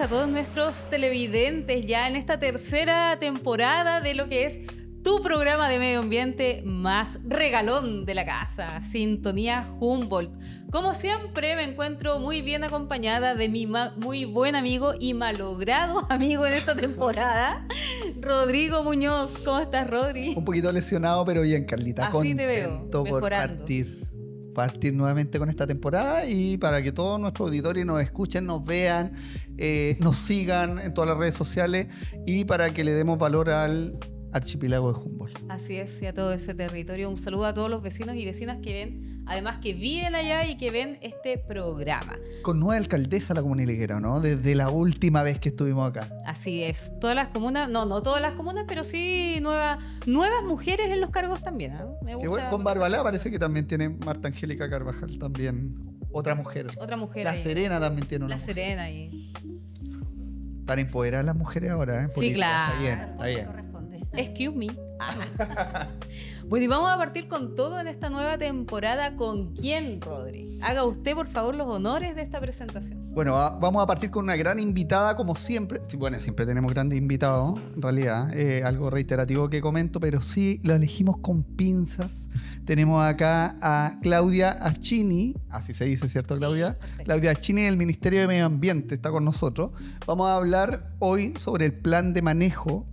a todos nuestros televidentes ya en esta tercera temporada de lo que es tu programa de medio ambiente más regalón de la casa, Sintonía Humboldt. Como siempre, me encuentro muy bien acompañada de mi muy buen amigo y malogrado amigo en esta temporada, Rodrigo Muñoz. ¿Cómo estás, Rodri? Un poquito lesionado, pero bien, Carlita. Así te veo, por mejorando. partir nuevamente con esta temporada y para que todos nuestros auditores nos escuchen, nos vean, nos sigan en todas las redes sociales y para que le demos valor al archipiélago de Humboldt. Así es, y a todo ese territorio. Un saludo a todos los vecinos y vecinas que ven, además que viven allá y que ven este programa. Con nueva alcaldesa la Comuna Higuera, ¿no? Desde la última vez que estuvimos acá. Así es, todas las comunas, no todas las comunas, pero sí nuevas mujeres en los cargos también, ¿eh? Me gusta. Que bueno, con Barbalá parece que también tiene Marta Angélica Carvajal, también otra mujer. Otra mujer. La ahí. Serena también tiene una La mujer. Serena ahí. Están empoderadas las mujeres ahora, ¿eh? Sí, Política. claro. Está bien. Corresponde. Excuse me. Bueno, y vamos a partir con todo en esta nueva temporada. ¿Con quién, Rodri? Haga usted, por favor, los honores de esta presentación. Bueno, vamos a partir con una gran invitada, como siempre. Sí, bueno, siempre tenemos grandes invitados, en realidad. Algo reiterativo que comento, pero sí lo elegimos con pinzas. Tenemos acá a Claudia Achini, así se dice, ¿cierto, Claudia? Sí, Claudia Achini del Ministerio de Medio Ambiente está con nosotros. Vamos a hablar hoy sobre el plan de manejo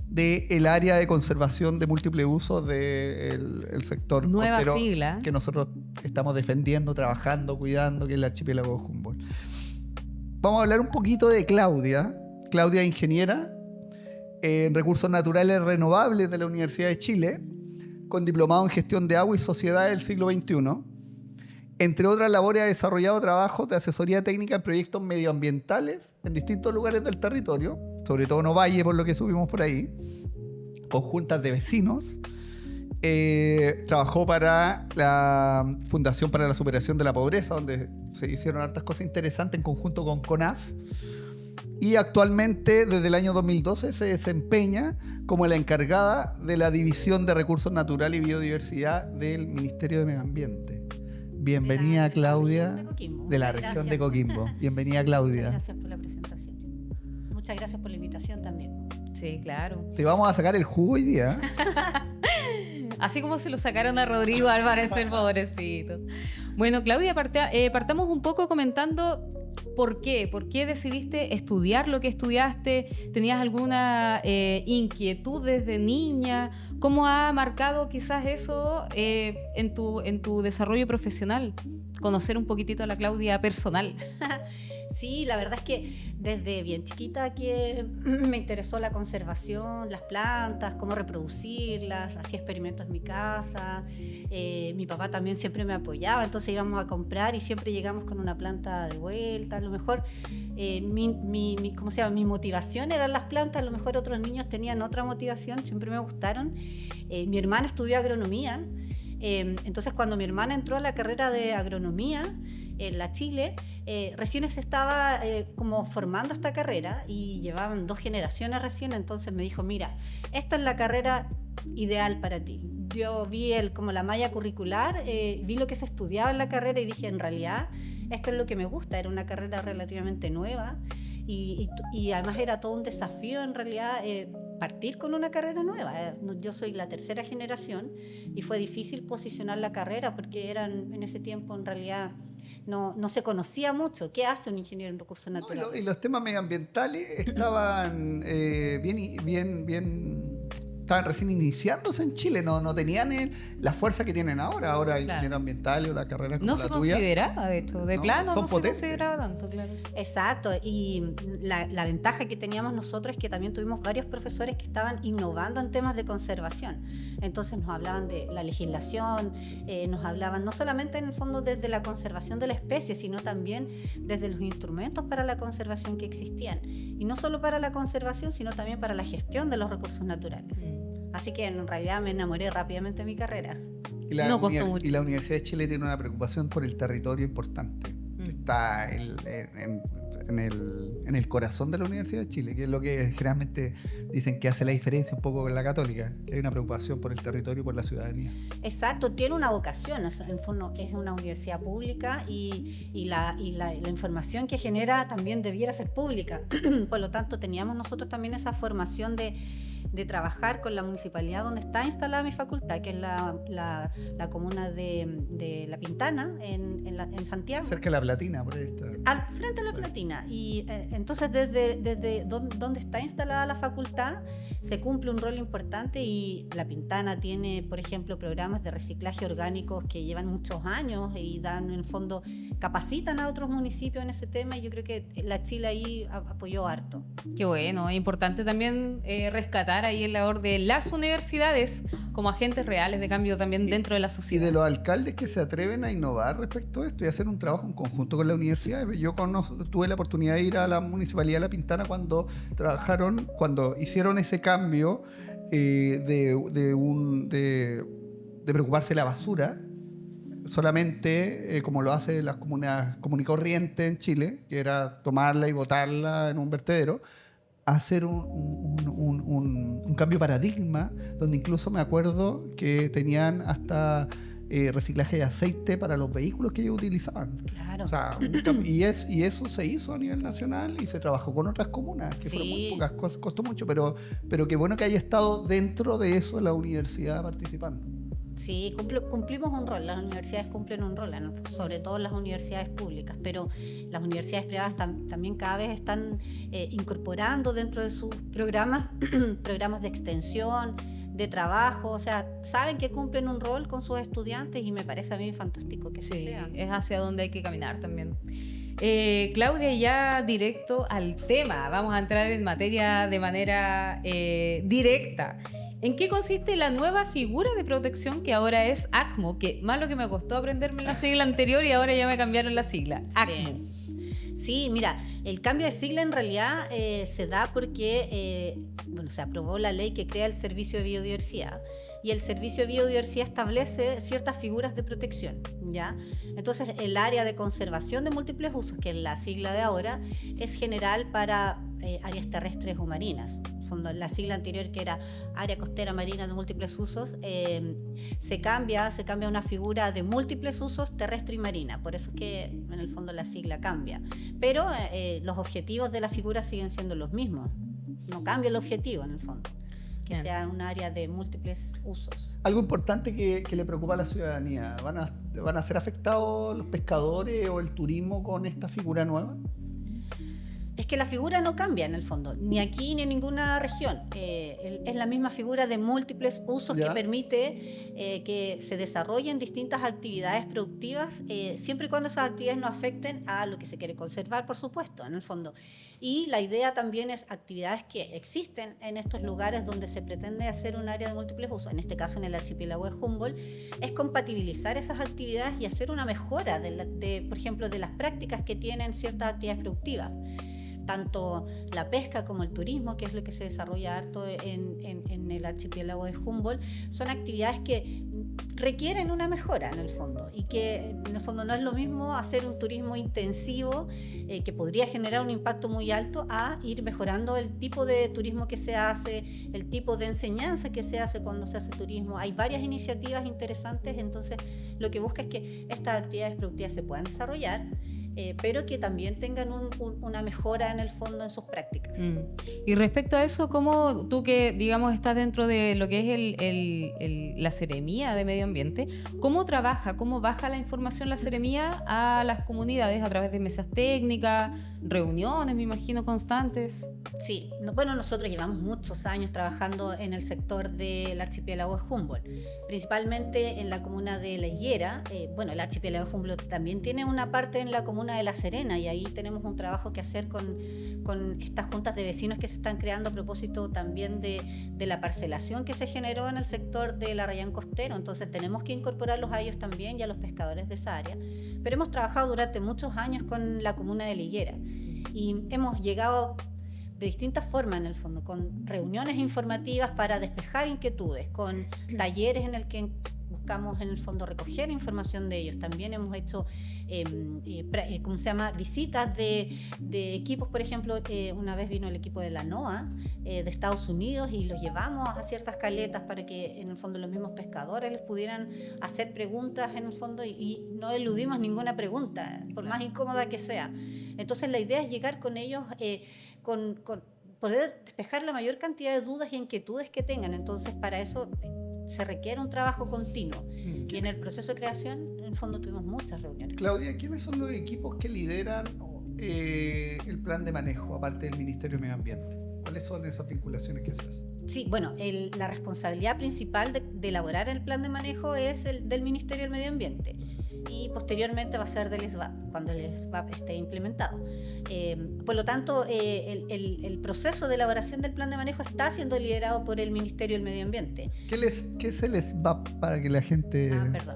del área de conservación de múltiple uso del sector Nueva costero sigla. que nosotros estamos defendiendo, trabajando, cuidando, que es el archipiélago de Humboldt. Vamos a hablar un poquito de Claudia. Claudia es ingeniera en recursos naturales renovables de la Universidad de Chile, con diplomado en gestión de agua y sociedad del siglo XXI. Entre otras labores ha desarrollado trabajos de asesoría técnica en proyectos medioambientales en distintos lugares del territorio, sobre todo en Ovalle, por lo que subimos por ahí, con juntas de vecinos. Trabajó para la Fundación para la Superación de la Pobreza, donde se hicieron hartas cosas interesantes en conjunto con CONAF. Y actualmente, desde el año 2012, se desempeña como la encargada de la División de Recursos Naturales y Biodiversidad del Ministerio de Medio Ambiente. Bienvenida, Claudia, de la región de Coquimbo. Bienvenida, Claudia. Muchas gracias por la presentación. Muchas gracias por la invitación también. Sí, claro. Te vamos a sacar el jugo hoy día. Así como se lo sacaron a Rodrigo Álvarez, el pobrecito. Bueno, Claudia, partamos un poco comentando por qué. ¿Por qué decidiste estudiar lo que estudiaste? ¿Tenías alguna inquietud desde niña? ¿Cómo ha marcado quizás eso en tu desarrollo profesional? Conocer un poquitito a la Claudia personal. Sí, la verdad es que desde bien chiquita que me interesó la conservación, las plantas, cómo reproducirlas, hacía experimentos en mi casa. Mi papá también siempre me apoyaba, entonces íbamos a comprar y siempre llegamos con una planta de vuelta. A lo mejor mi motivación eran las plantas, a lo mejor otros niños tenían otra motivación, siempre me gustaron. Mi hermana estudió agronomía, entonces cuando mi hermana entró a la carrera de agronomía en la Chile, recién se estaba como formando esta carrera y llevaban 2 generaciones recién, entonces me dijo, mira, esta es la carrera ideal para ti. Yo vi como la malla curricular, vi lo que se estudiaba en la carrera y dije, en realidad, esto es lo que me gusta. Era una carrera relativamente nueva y además era todo un desafío en realidad partir con una carrera nueva. Yo soy la 3ª generación y fue difícil posicionar la carrera porque en ese tiempo en realidad no se conocía mucho. ¿Qué hace un ingeniero en recursos naturales? Y los temas medioambientales estaban estaban recién iniciándose en Chile, no tenían la fuerza que tienen ahora. Ahora ingeniero ambiental o la carrera como No la se tuya. consideraba, de hecho, de No, plano son no se potentes. consideraba tanto, claro. Exacto, y la ventaja que teníamos nosotros es que también tuvimos varios profesores que estaban innovando en temas de conservación. Entonces nos hablaban de la legislación, nos hablaban no solamente en el fondo desde la conservación de la especie, sino también desde los instrumentos para la conservación que existían. Y no solo para la conservación, sino también para la gestión de los recursos naturales. Así que en realidad me enamoré rápidamente de mi carrera. No costó mucho. Y la Universidad de Chile tiene una preocupación por el territorio importante. Está en el corazón de la Universidad de Chile, que es lo que generalmente dicen que hace la diferencia un poco con la Católica, que hay una preocupación por el territorio y por la ciudadanía. Exacto, tiene una vocación, en el fondo es una universidad pública y la información que genera también debiera ser pública. Por lo tanto, teníamos nosotros también esa formación de trabajar con la municipalidad donde está instalada mi facultad, que es la comuna de La Pintana, en Santiago. Cerca de La Platina, por ahí está. Al frente de La Platina. Y entonces desde donde está instalada la facultad se cumple un rol importante y La Pintana tiene, por ejemplo, programas de reciclaje orgánicos que llevan muchos años y dan, en el fondo, capacitan a otros municipios en ese tema, y yo creo que la Chile ahí apoyó harto. Qué bueno, es importante también rescatar ahí el labor de las universidades como agentes reales de cambio también dentro de la Y sociedad. de los alcaldes que se atreven a innovar respecto a esto y hacer un trabajo en conjunto con la universidad. Yo tuve la oportunidad de ir a la Municipalidad de La Pintana cuando hicieron ese cambio de preocuparse de la basura, solamente como lo hace las comunas común y corriente en Chile, que era tomarla y botarla en un vertedero, hacer un cambio de paradigma, donde incluso me acuerdo que tenían hasta reciclaje de aceite para los vehículos que ellos utilizaban. Claro. O sea, y eso se hizo a nivel nacional y se trabajó con otras comunas, que fueron muy pocas, costó mucho, pero qué bueno que haya estado dentro de eso la universidad participando. Sí, cumplimos un rol, las universidades cumplen un rol, sobre todo las universidades públicas, pero las universidades privadas también cada vez están incorporando dentro de sus programas de extensión, de trabajo, o sea, saben que cumplen un rol con sus estudiantes y me parece a mí fantástico que Sí, sea. es hacia donde hay que caminar también. Claudia, ya directo al tema, vamos a entrar en materia de manera directa. ¿En qué consiste la nueva figura de protección que ahora es ACMO? Que más lo que me costó aprenderme la sigla anterior y ahora ya me cambiaron la sigla. ACMO. Sí, mira, el cambio de sigla en realidad se da porque se aprobó la ley que crea el Servicio de Biodiversidad, y el Servicio de Biodiversidad establece ciertas figuras de protección, ¿ya? Entonces, el área de conservación de múltiples usos, que es la sigla de ahora, es general para áreas terrestres o marinas. La sigla anterior, que era área costera marina de múltiples usos, se cambia a una figura de múltiples usos terrestre y marina. Por eso es que en el fondo la sigla cambia. Pero los objetivos de la figura siguen siendo los mismos. No cambia el objetivo en el fondo, que Bien. sea un área de múltiples usos. Algo importante que le preocupa a la ciudadanía, ¿van a ser afectados los pescadores o el turismo con esta figura nueva? Es que la figura no cambia en el fondo, ni aquí ni en ninguna región. Es la misma figura de múltiples usos que permite que se desarrollen distintas actividades productivas, siempre y cuando esas actividades no afecten a lo que se quiere conservar, por supuesto, en el fondo. Y la idea también es actividades que existen en estos lugares donde se pretende hacer un área de múltiples usos, en este caso en el archipiélago de Humboldt, es compatibilizar esas actividades y hacer una mejora, por ejemplo, de las prácticas que tienen ciertas actividades productivas. Tanto la pesca como el turismo, que es lo que se desarrolla harto en el archipiélago de Humboldt, son actividades que requieren una mejora en el fondo, y que en el fondo no es lo mismo hacer un turismo intensivo que podría generar un impacto muy alto, a ir mejorando el tipo de turismo que se hace, el tipo de enseñanza que se hace cuando se hace turismo. Hay varias iniciativas interesantes, entonces lo que busca es que estas actividades productivas se puedan desarrollar, pero que también tengan una mejora en el fondo en sus prácticas. Y respecto a eso, ¿cómo tú, que digamos estás dentro de lo que es la Seremía de Medio Ambiente, cómo baja la información la Seremía a las comunidades a través de mesas técnicas, reuniones, me imagino, constantes? Sí, bueno, nosotros llevamos muchos años trabajando en el sector del archipiélago de Humboldt, principalmente en la comuna de La Higuera. El archipiélago de Humboldt también tiene una parte en la comuna de La Serena, y ahí tenemos un trabajo que hacer con estas juntas de vecinos que se están creando a propósito también de la parcelación que se generó en el sector del Arrayán Costero. Entonces tenemos que incorporarlos a ellos también y a los pescadores de esa área. Pero hemos trabajado durante muchos años con la comuna de La Higuera y hemos llegado de distintas formas en el fondo, con reuniones informativas para despejar inquietudes, con talleres en el que buscamos en el fondo recoger información de ellos. También hemos hecho visitas de equipos. Por ejemplo, una vez vino el equipo de la NOAA de Estados Unidos y los llevamos a ciertas caletas para que en el fondo los mismos pescadores les pudieran hacer preguntas en el fondo y no eludimos ninguna pregunta, por más incómoda que sea. Entonces la idea es llegar con ellos con poder despejar la mayor cantidad de dudas y inquietudes que tengan. Entonces para eso se requiere un trabajo continuo. Y en el proceso de creación, en el fondo, tuvimos muchas reuniones. Claudia, ¿quiénes son los equipos que lideran el plan de manejo, aparte del Ministerio de Medio Ambiente? ¿Cuáles son esas vinculaciones que haces? Sí, bueno, la responsabilidad principal de elaborar el plan de manejo es el del Ministerio del Medio Ambiente y posteriormente va a ser del SBAP, cuando el SBAP esté implementado. Por lo tanto, el proceso de elaboración del plan de manejo está siendo liderado por el Ministerio del Medio Ambiente. ¿Qué es el SBAP para que la gente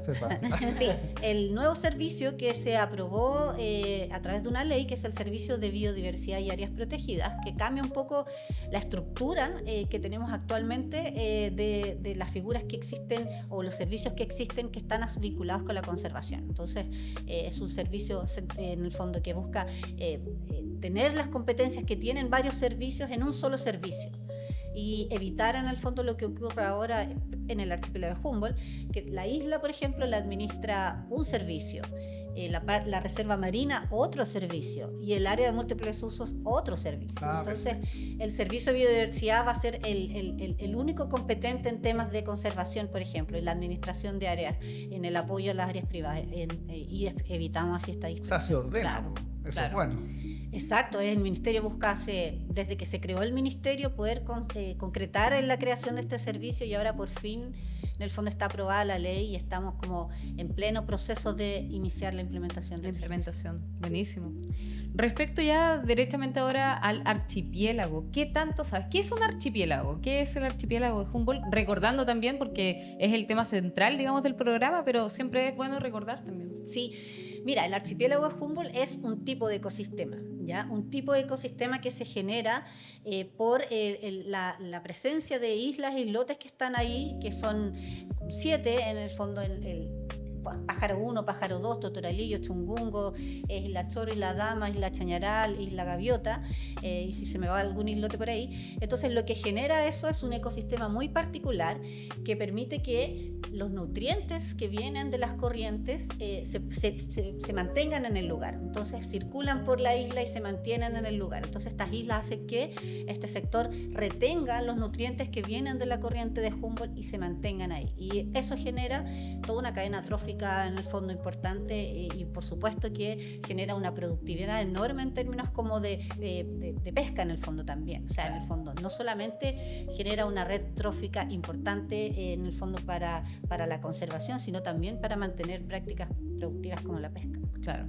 sepa? Sí, el nuevo servicio que se aprobó a través de una ley, que es el Servicio de Biodiversidad y Áreas Protegidas, que cambia un poco la estructura que tenemos actualmente de las figuras que existen o los servicios que existen que están vinculados con la conservación. Entonces, es un servicio en el fondo que busca tener las competencias que tienen varios servicios en un solo servicio y evitar en el fondo lo que ocurre ahora en el archipiélago de Humboldt, que la isla, por ejemplo, la administra un servicio, la reserva marina otro servicio y el área de múltiples usos otro servicio. Entonces el servicio de biodiversidad va a ser el único competente en temas de conservación, por ejemplo, en la administración de áreas, en el apoyo a las áreas privadas y evitamos así esta discusión. O sea, se ordena. Claro, eso claro. Es bueno. Exacto, el ministerio busca desde que se creó el ministerio poder concretar en la creación de este servicio y ahora por fin en el fondo está aprobada la ley y estamos como en pleno proceso de iniciar la implementación del servicio. Buenísimo. Respecto ya derechamente ahora al archipiélago, ¿qué tanto sabes? ¿Qué es un archipiélago? ¿Qué es el archipiélago de Humboldt? Recordando también, porque es el tema central, digamos, del programa, pero siempre es bueno recordar también. Sí. Mira, el archipiélago de Humboldt es un tipo de ecosistema, ¿ya? Un tipo de ecosistema que se genera por la presencia de islas e islotes que están ahí, que son 7 en el fondo, el Pájaro 1, Pájaro 2, Totoralillo, Chungungo, Isla Choro, Isla Dama, Isla Chañaral, Isla Gaviota, y si se me va algún islote por ahí. Entonces lo que genera eso es un ecosistema muy particular que permite que los nutrientes que vienen de las corrientes se mantengan en el lugar. Entonces circulan por la isla y se mantienen en el lugar. Entonces estas islas hacen que este sector retenga los nutrientes que vienen de la corriente de Humboldt y se mantengan ahí. Y eso genera toda una cadena trófica en el fondo importante y por supuesto que genera una productividad enorme en términos como de pesca en el fondo también. O sea, en el fondo no solamente genera una red trófica importante en el fondo para la conservación, sino también para mantener prácticas productivas como la pesca. Claro.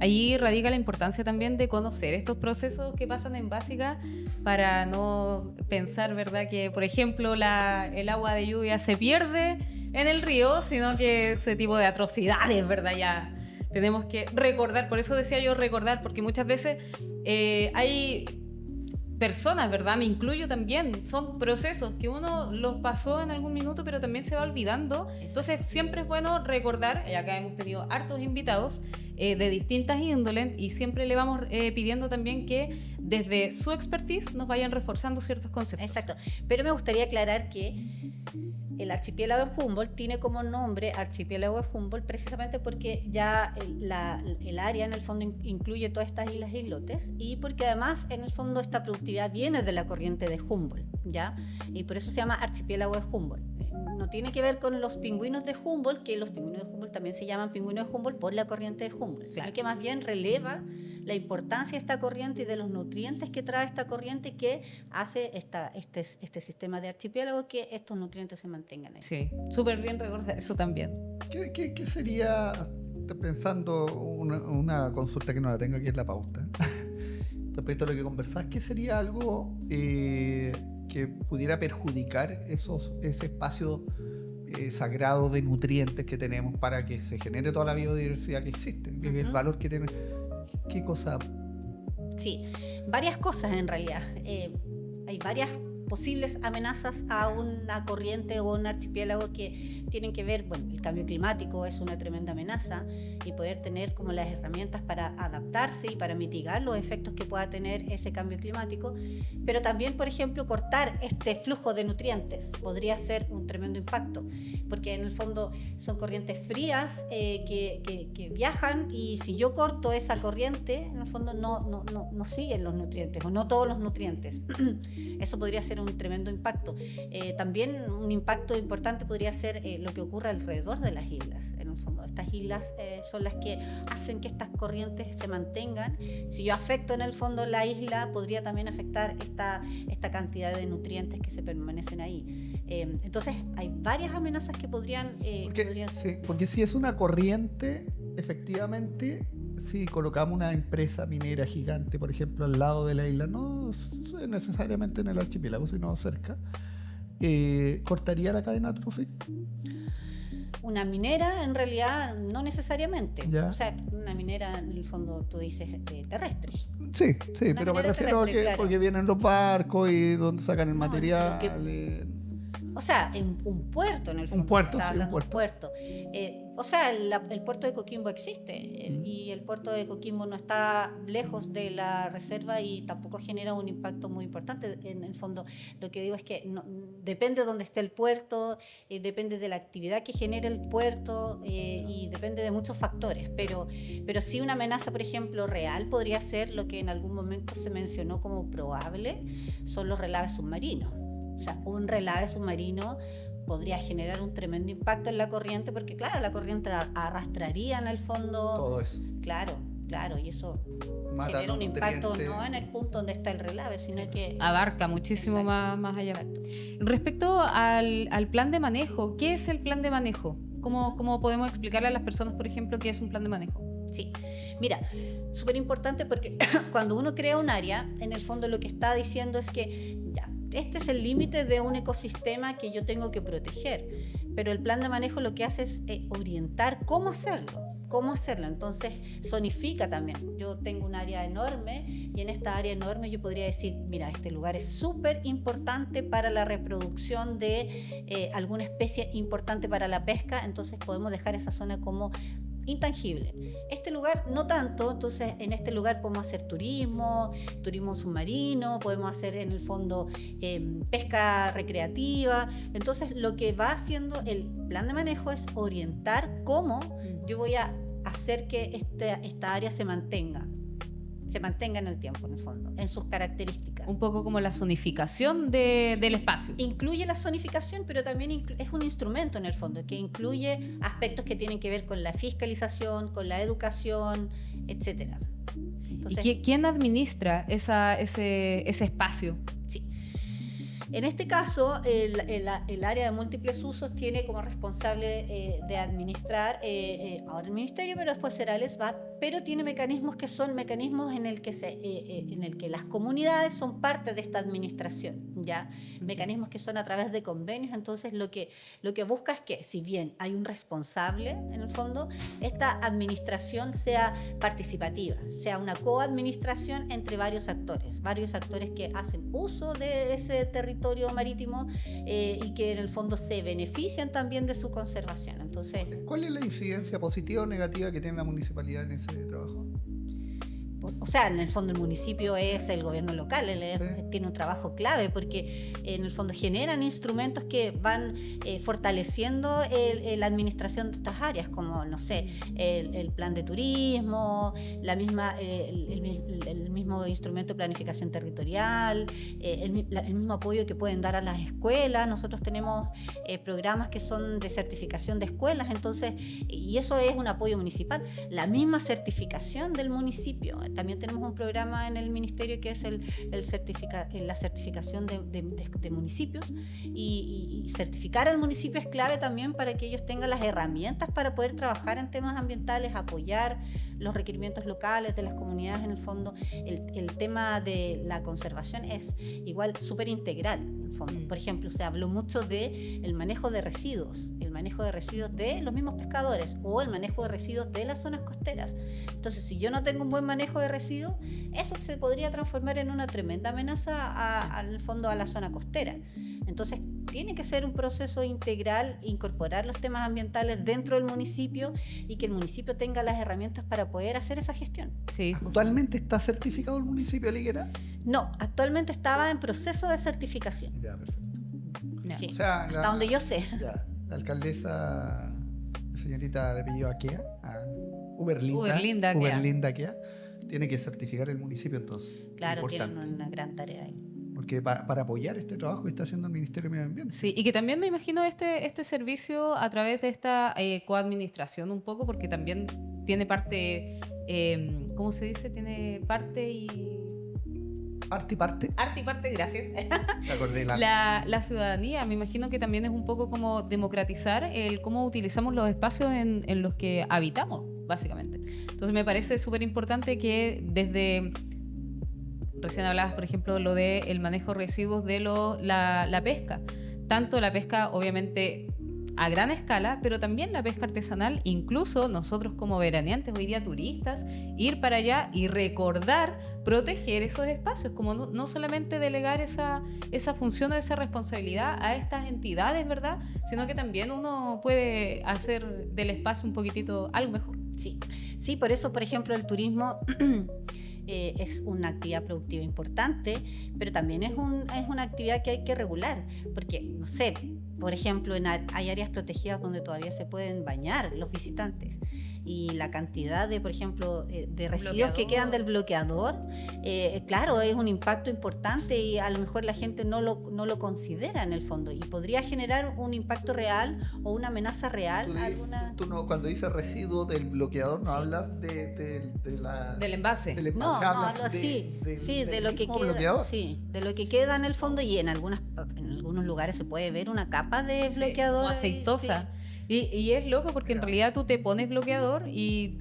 Ahí radica la importancia también de conocer estos procesos que pasan en básica para no pensar, ¿verdad?, que, por ejemplo, el agua de lluvia se pierde en el río, sino que ese tipo de atrocidades, ¿verdad?, ya tenemos que recordar. Por eso decía yo recordar, porque muchas veces hay personas, ¿verdad?, me incluyo también, son procesos que uno los pasó en algún minuto, pero también se va olvidando. Entonces siempre es bueno recordar, y acá hemos tenido hartos invitados de distintas índoles, y siempre le vamos pidiendo también que desde su expertise nos vayan reforzando ciertos conceptos. Exacto, pero me gustaría aclarar que el archipiélago de Humboldt tiene como nombre archipiélago de Humboldt precisamente porque ya el área en el fondo incluye todas estas islas e islotes y porque además en el fondo esta productividad viene de la corriente de Humboldt, ¿ya? Y por eso se llama archipiélago de Humboldt. No tiene que ver con los pingüinos de Humboldt, que los pingüinos de Humboldt también se llaman pingüinos de Humboldt por la corriente de Humboldt, sino que más bien releva la importancia de esta corriente y de los nutrientes que trae esta corriente que hace este sistema de archipiélago que estos nutrientes se mantengan ahí. Sí, súper bien recordar eso también. ¿Qué sería, estoy pensando, una consulta que no la tengo aquí en la pauta, respecto a lo que conversás, ¿qué sería algo que pudiera perjudicar ese espacio sagrado de nutrientes que tenemos para que se genere toda la biodiversidad que existe, que es el valor que tiene? ¿Qué cosa? Sí, varias cosas en realidad. Hay varias posibles amenazas a una corriente o un archipiélago que tienen que ver, bueno, el cambio climático es una tremenda amenaza y poder tener como las herramientas para adaptarse y para mitigar los efectos que pueda tener ese cambio climático, pero también, por ejemplo, cortar este flujo de nutrientes podría ser un tremendo impacto, porque en el fondo son corrientes frías que viajan, y si yo corto esa corriente, en el fondo no siguen los nutrientes o no todos los nutrientes. Eso podría ser un tremendo impacto. También un impacto importante podría ser lo que ocurre alrededor de las islas. En el fondo, estas islas son las que hacen que estas corrientes se mantengan. Si yo afecto en el fondo la isla, podría también afectar esta cantidad de nutrientes que se permanecen ahí. Entonces, hay varias amenazas que podrían... Sí, porque si es una corriente, efectivamente, si colocamos una empresa minera gigante, por ejemplo, al lado de la isla, no necesariamente en el archipiélago, sino cerca, ¿cortaría la cadena trófica? Una minera, en realidad, no necesariamente. Ya. O sea, una minera, en el fondo, tú dices terrestre. Sí, Una pero me minera refiero a que terrestre, claro. porque vienen los barcos y donde sacan el No, material. O sea, en un puerto, en el fondo. puerto, está sí, un hablando de puerto. O sea, el puerto de Coquimbo existe y el puerto de Coquimbo no está lejos de la reserva y tampoco genera un impacto muy importante. En el fondo, lo que digo es que depende de dónde esté el puerto, depende de la actividad que genere el puerto y depende de muchos factores. Pero sí, una amenaza, por ejemplo, real podría ser lo que en algún momento se mencionó como probable, son los relaves submarinos. O sea, un relave submarino podría generar un tremendo impacto en la corriente, porque claro, la corriente arrastraría en el fondo... Todo eso. Claro, y eso Mata genera un los impacto nutrientes. no en el punto donde está el relave, sino que... Abarca muchísimo Exacto, más allá. exacto. Respecto al plan de manejo, ¿qué es el plan de manejo? ¿Cómo podemos explicarle a las personas, por ejemplo, qué es un plan de manejo? Sí, mira, súper importante porque cuando uno crea un área, en el fondo lo que está diciendo es que ya, este es el límite de un ecosistema que yo tengo que proteger, pero el plan de manejo lo que hace es orientar cómo hacerlo. Entonces zonifica también. Yo tengo un área enorme y en esta área enorme yo podría decir, mira, este lugar es súper importante para la reproducción de alguna especie importante para la pesca, entonces podemos dejar esa zona como intangible. Este lugar no tanto, entonces en este lugar podemos hacer turismo submarino, podemos hacer en el fondo pesca recreativa. Entonces lo que va haciendo el plan de manejo es orientar cómo yo voy a hacer que esta área se mantenga en el tiempo, en el fondo, en sus características. Un poco como la zonificación del espacio. Incluye la zonificación, pero también es un instrumento en el fondo que incluye aspectos que tienen que ver con la fiscalización, con la educación, etcétera. Entonces, ¿Y quién administra ese espacio? sí. En este caso, el área de múltiples usos tiene como responsable de administrar ahora el ministerio, pero después será el SBAP, pero tiene mecanismos que son mecanismos en el que las comunidades son parte de esta administración, ¿ya? Mecanismos que son a través de convenios. Entonces lo que busca es que, si bien hay un responsable en el fondo, esta administración sea participativa, sea una coadministración entre varios actores que hacen uso de ese territorio marítimo y que en el fondo se benefician también de su conservación. Entonces, ¿cuál es la incidencia positiva o negativa que tiene la municipalidad en ese trabajo? o sea, en el fondo el municipio es el gobierno local, tiene un trabajo clave porque en el fondo generan instrumentos que van fortaleciendo la administración de estas áreas, como, no sé, el plan de turismo, el mismo instrumento de planificación territorial, el mismo apoyo que pueden dar a las escuelas. Nosotros tenemos programas que son de certificación de escuelas, entonces, y eso es un apoyo municipal. La misma certificación del municipio. También tenemos un programa en el ministerio que es la certificación de municipios y certificar al municipio es clave también para que ellos tengan las herramientas para poder trabajar en temas ambientales, apoyar los requerimientos locales de las comunidades. En el fondo, el tema de la conservación es igual súper integral. En el fondo. Por ejemplo, se habló mucho del manejo de residuos. El manejo de residuos de los mismos pescadores o el manejo de residuos de las zonas costeras. Entonces, si yo no tengo un buen manejo de residuos, eso se podría transformar en una tremenda amenaza al fondo a la zona costera. Entonces, tiene que ser un proceso integral, incorporar los temas ambientales dentro del municipio y que el municipio tenga las herramientas para poder hacer esa gestión. Sí. ¿Actualmente está certificado el municipio de Liguera? No, actualmente estaba en proceso de certificación. Ya, perfecto. Sí, O sea, hasta donde yo sé. Ya, la alcaldesa, señorita de apellido Aquea, Uberlinda Aquea, tiene que certificar el municipio entonces. Claro, Importante. tienen una gran tarea ahí. Porque para apoyar este trabajo que está haciendo el Ministerio de Medio Ambiente. Sí, y que también me imagino este servicio a través de esta coadministración un poco, porque también tiene parte, ¿cómo se dice? Tiene parte y... Arte y parte. Arte y parte, gracias. Te acordé La ciudadanía, me imagino que también es un poco como democratizar el cómo utilizamos los espacios en los que habitamos, básicamente. Entonces me parece súper importante que desde... Recién hablabas, por ejemplo, lo del manejo de residuos de la pesca. Tanto la pesca, obviamente, a gran escala, pero también la pesca artesanal. Incluso nosotros como veraneantes, hoy día turistas, ir para allá y recordar, proteger esos espacios. Como no solamente delegar esa función o esa responsabilidad a estas entidades, ¿verdad? Sino que también uno puede hacer del espacio un poquitito algo mejor. Sí, por eso, por ejemplo, el turismo... es una actividad productiva importante, pero también es una actividad que hay que regular, porque, no sé, por ejemplo, hay áreas protegidas donde todavía se pueden bañar los visitantes, y la cantidad de, por ejemplo, de residuos que quedan del bloqueador, claro, es un impacto importante y a lo mejor la gente no lo considera en el fondo, y podría generar un impacto real o una amenaza real. Tú no, cuando dices residuo del bloqueador, no hablas del envase. Del envase, No, hablas de lo que queda, bloqueador. sí, de lo que queda en el fondo, y en algunos lugares se puede ver una capa de bloqueador como aceitosa. Sí. Y es loco porque en realidad tú te pones bloqueador y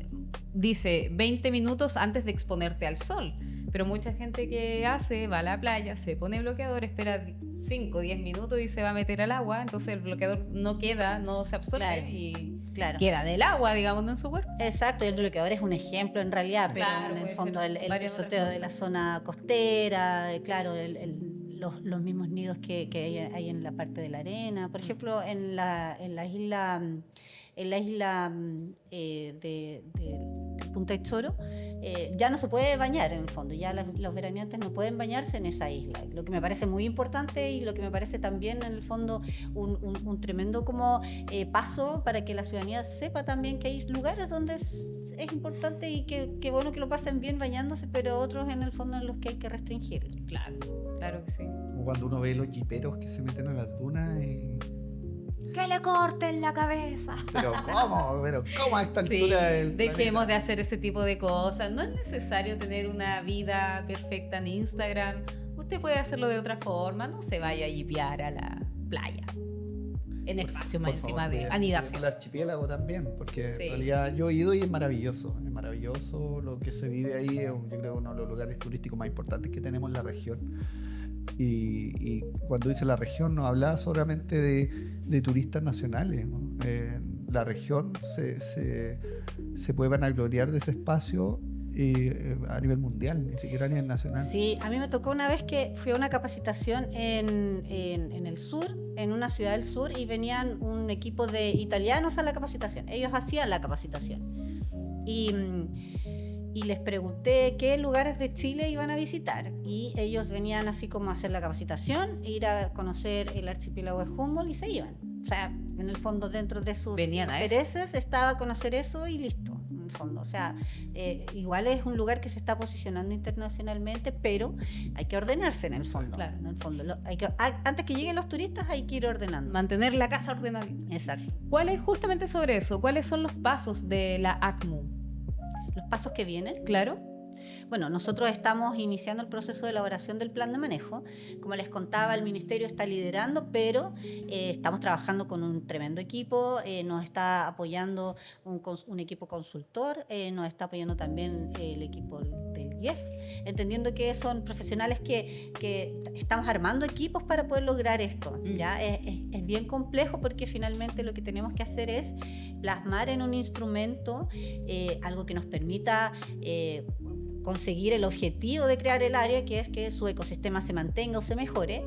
dice 20 minutos antes de exponerte al sol. Pero mucha gente que va a la playa, se pone bloqueador, espera 5 o 10 minutos y se va a meter al agua. Entonces el bloqueador no se absorbe y queda del agua, digamos, no en su cuerpo. Exacto, y el bloqueador es un ejemplo en realidad, pero Claro, en el puede fondo ser el varias pisoteo otras de la cosas. zona costera, claro, los mismos nidos que hay en la parte de la arena. Por ejemplo, en la isla de Punta Ixoro, ya no se puede bañar en el fondo, ya los veraneantes no pueden bañarse en esa isla, lo que me parece muy importante y lo que me parece también en el fondo un tremendo como paso para que la ciudadanía sepa también que hay lugares donde es importante y que bueno que lo pasen bien bañándose, pero otros en el fondo en los que hay que restringir. Claro que sí. O cuando uno ve los jiperos que se meten a las dunas y... ¡Que le corten la cabeza! Pero ¿cómo a esta altura del Dejemos planeta? de hacer ese tipo de cosas. No es necesario tener una vida perfecta en Instagram. Usted puede hacerlo de otra forma. No se vaya a yipear a la playa. En espacio más encima de anidación. El archipiélago también, porque Sí. en realidad yo he ido y es maravilloso. Es maravilloso lo que se vive ahí. Yo creo uno de los lugares turísticos más importantes que tenemos en la región. Y cuando dice la región no habla solamente de turistas nacionales, ¿no? La región se puede vanagloriar de ese espacio a nivel mundial, ni siquiera a nivel nacional. Sí, a mí me tocó una vez que fui a una capacitación en el sur, en una ciudad del sur, y venían un equipo de italianos a la capacitación. Ellos hacían la capacitación. Y les pregunté qué lugares de Chile iban a visitar. Y ellos venían así como a hacer la capacitación, ir a conocer el archipiélago de Humboldt y se iban. O sea, en el fondo dentro de sus intereses estaba conocer eso y listo. En el fondo, o sea, igual es un lugar que se está posicionando internacionalmente, pero hay que ordenarse en el fondo. Claro. En el fondo, antes que lleguen los turistas hay que ir ordenando. Mantener la casa ordenada. Exacto. Justamente sobre eso, ¿cuáles son los pasos de la ACMU? Los pasos que vienen. Claro. Bueno, nosotros estamos iniciando el proceso de elaboración del plan de manejo. Como les contaba, el Ministerio está liderando, pero estamos trabajando con un tremendo equipo. Nos está apoyando un equipo consultor, nos está apoyando también el equipo del IEF, entendiendo que son profesionales que estamos armando equipos para poder lograr esto. ¿Ya? Es bien complejo porque finalmente lo que tenemos que hacer es plasmar en un instrumento algo que nos permita conseguir el objetivo de crear el área, que es que su ecosistema se mantenga o se mejore,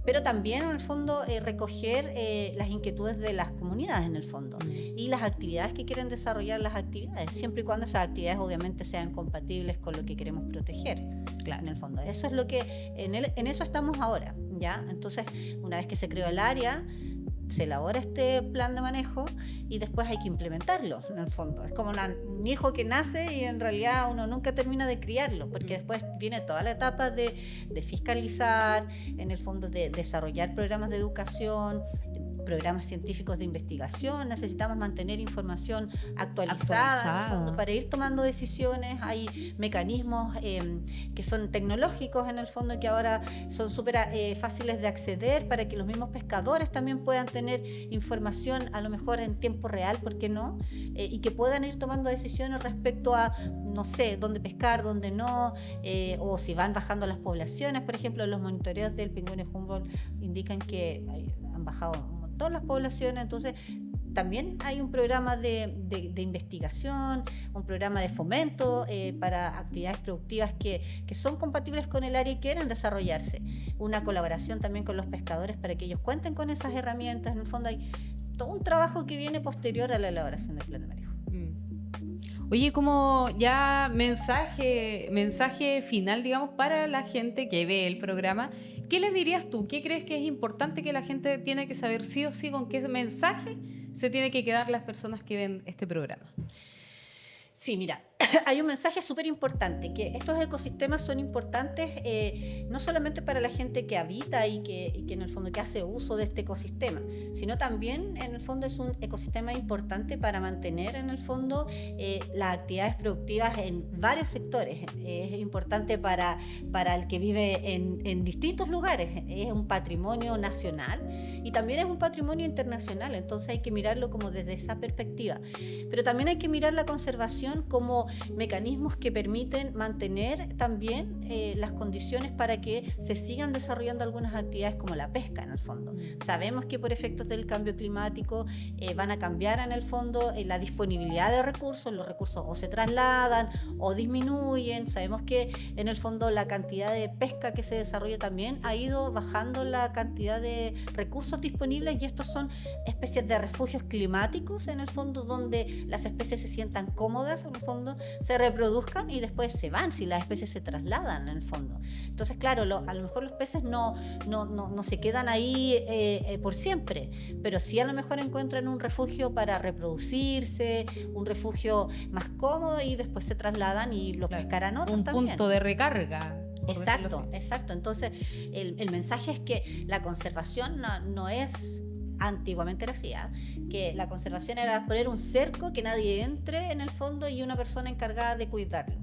pero también en el fondo recoger las inquietudes de las comunidades en el fondo y las actividades que quieren desarrollar las actividades, siempre y cuando esas actividades obviamente sean compatibles con lo que queremos proteger. Claro, en el fondo. Eso es lo que, en eso estamos ahora, ¿ya? Entonces, una vez que se creó el área, se elabora este plan de manejo y después hay que implementarlo, en el fondo. Es como un hijo que nace y en realidad uno nunca termina de criarlo, porque después viene toda la etapa de fiscalizar, en el fondo de desarrollar programas de educación, programas científicos de investigación. Necesitamos mantener información actualizada. En el fondo, para ir tomando decisiones. Hay mecanismos que son tecnológicos en el fondo, que ahora son súper fáciles de acceder para que los mismos pescadores también puedan tener información a lo mejor en tiempo real, ¿por qué no? Y que puedan ir tomando decisiones respecto a, no sé, dónde pescar, dónde no, o si van bajando las poblaciones. Por ejemplo, los monitoreos del pingüino Humboldt indican que han bajado todas las poblaciones. Entonces también hay un programa de investigación, un programa de fomento para actividades productivas que son compatibles con el área y quieren desarrollarse. Una colaboración también con los pescadores para que ellos cuenten con esas herramientas. En el fondo hay todo un trabajo que viene posterior a la elaboración del plan de manejo. Oye, como ya mensaje final, digamos, para la gente que ve el programa, ¿qué les dirías tú? ¿Qué crees que es importante que la gente tiene que saber sí o sí? ¿Con qué mensaje se tiene que quedar las personas que ven este programa? Sí, mira, hay un mensaje súper importante, que estos ecosistemas son importantes no solamente para la gente que habita y que en el fondo que hace uso de este ecosistema, sino también en el fondo es un ecosistema importante para mantener en el fondo las actividades productivas en varios sectores. Es importante para el que vive en distintos lugares, es un patrimonio nacional y también es un patrimonio internacional, entonces hay que mirarlo como desde esa perspectiva. Pero también hay que mirar la conservación como mecanismos que permiten mantener también las condiciones para que se sigan desarrollando algunas actividades como la pesca en el fondo. Sabemos que por efectos del cambio climático van a cambiar en el fondo la disponibilidad de recursos, los recursos o se trasladan o disminuyen. Sabemos que en el fondo la cantidad de pesca que se desarrolla también ha ido bajando la cantidad de recursos disponibles y estos son especies de refugios climáticos en el fondo donde las especies se sientan cómodas en el fondo, se reproduzcan y después se van si las especies se trasladan en el fondo. Entonces, claro, a lo mejor los peces no se quedan ahí por siempre, pero sí a lo mejor encuentran un refugio para reproducirse, un refugio más cómodo y después se trasladan y los pescarán otros un también. Punto de recarga. Exacto. Entonces, el mensaje es que la conservación no es... Antiguamente era así, que la conservación era poner un cerco que nadie entre en el fondo y una persona encargada de cuidarlo.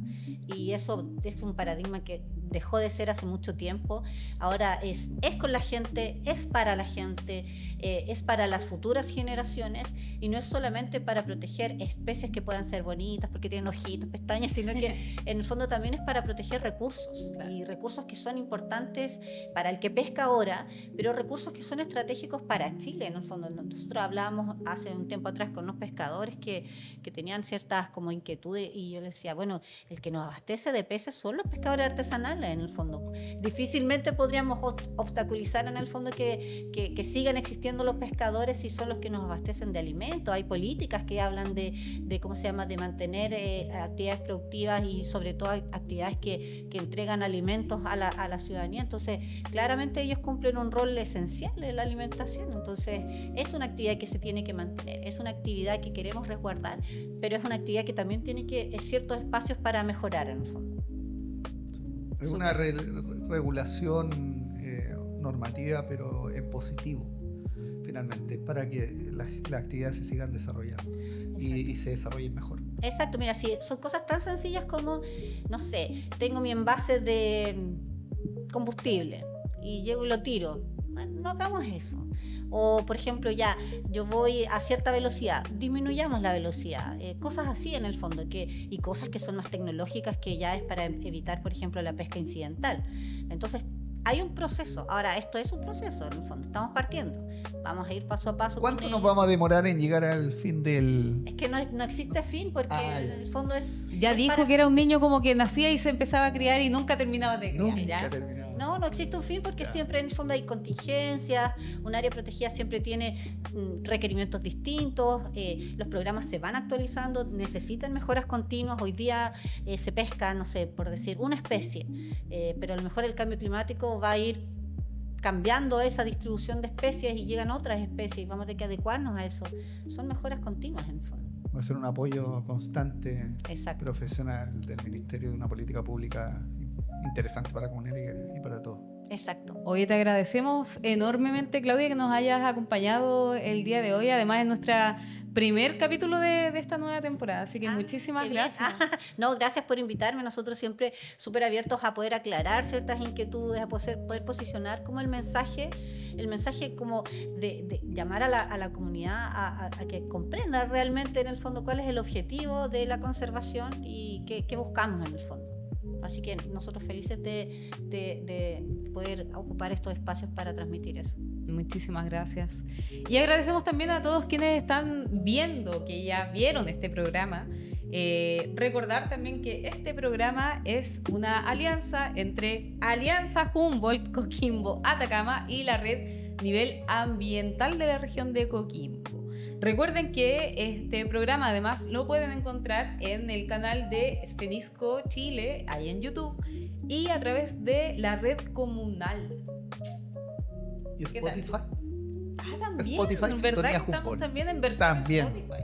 Y eso es un paradigma que dejó de ser hace mucho tiempo. Ahora es con la gente, es para la gente, es para las futuras generaciones y no es solamente para proteger especies que puedan ser bonitas porque tienen ojitos, pestañas, sino que en el fondo también es para proteger recursos. Claro. Y recursos que son importantes para el que pesca ahora, pero recursos que son estratégicos para Chile en el fondo. Nosotros hablábamos hace un tiempo atrás con unos pescadores que tenían ciertas como inquietudes y yo les decía, bueno, el que nos abastece de peces son los pescadores artesanales en el fondo. Difícilmente podríamos obstaculizar en el fondo que sigan existiendo los pescadores si son los que nos abastecen de alimentos. Hay políticas que hablan de ¿cómo se llama?, de mantener actividades productivas y sobre todo actividades que entregan alimentos a la ciudadanía. Entonces, claramente ellos cumplen un rol esencial en la alimentación. Entonces, es una actividad que se tiene que mantener, es una actividad que queremos resguardar, pero es una actividad que también tiene ciertos espacios para mejorar en el fondo. Es una regulación normativa, pero en positivo, finalmente, para que las actividades se sigan desarrollando y se desarrollen mejor. Exacto, mira, si son cosas tan sencillas como, no sé, tengo mi envase de combustible y llego y lo tiro. No hagamos eso. O, por ejemplo, ya, yo voy a cierta velocidad, disminuyamos la velocidad. Cosas así en el fondo, y cosas que son más tecnológicas, que ya es para evitar, por ejemplo, la pesca incidental. Entonces, hay un proceso. Ahora, esto es un proceso, en el fondo. Estamos partiendo. Vamos a ir paso a paso. ¿Cuánto nos vamos a demorar en llegar al fin del...? Es que no existe fin, porque en el fondo es... Ya es dijo para que era un niño como que nacía y se empezaba a criar y nunca terminaba de criar. Nunca ¿ya? terminamos. No existe un fin, porque siempre en el fondo hay contingencias, un área protegida siempre tiene requerimientos distintos, los programas se van actualizando, necesitan mejoras continuas. Hoy día se pesca, no sé, por decir, una especie, pero a lo mejor el cambio climático va a ir cambiando esa distribución de especies y llegan otras especies y vamos a tener que adecuarnos a eso. Son mejoras continuas en el fondo. Va a ser un apoyo constante, Exacto. profesional del Ministerio de una política pública interesante para la comunidad y para todos. Exacto. Oye, te agradecemos enormemente, Claudia, que nos hayas acompañado el día de hoy, además en nuestro primer capítulo de esta nueva temporada. Así que muchísimas qué bien. gracias. No, gracias por invitarme. Nosotros siempre súper abiertos a poder aclarar ciertas inquietudes, a poder posicionar como el mensaje como de llamar a la comunidad a que comprenda realmente en el fondo cuál es el objetivo de la conservación y qué buscamos en el fondo. Así que nosotros felices de poder ocupar estos espacios para transmitir eso. Muchísimas gracias. Y agradecemos también a todos quienes están viendo, que ya vieron este programa. Recordar también que este programa es una alianza entre Alianza Humboldt Coquimbo Atacama y la red Nivel Ambiental de la región de Coquimbo. Recuerden que este programa además lo pueden encontrar en el canal de Espenisco Chile, ahí en YouTube, y a través de la red comunal. ¿Y ¿Qué Spotify? También, Spotify, ¿verdad? Sintonía Que estamos Humboldt. también en versión También. Spotify.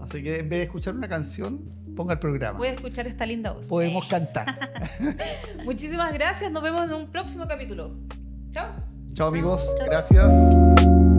Así que en vez de escuchar una canción, ponga el programa. Puedes escuchar esta linda voz. Podemos cantar. Muchísimas gracias, nos vemos en un próximo capítulo. Chao. Chao amigos, Chao. gracias.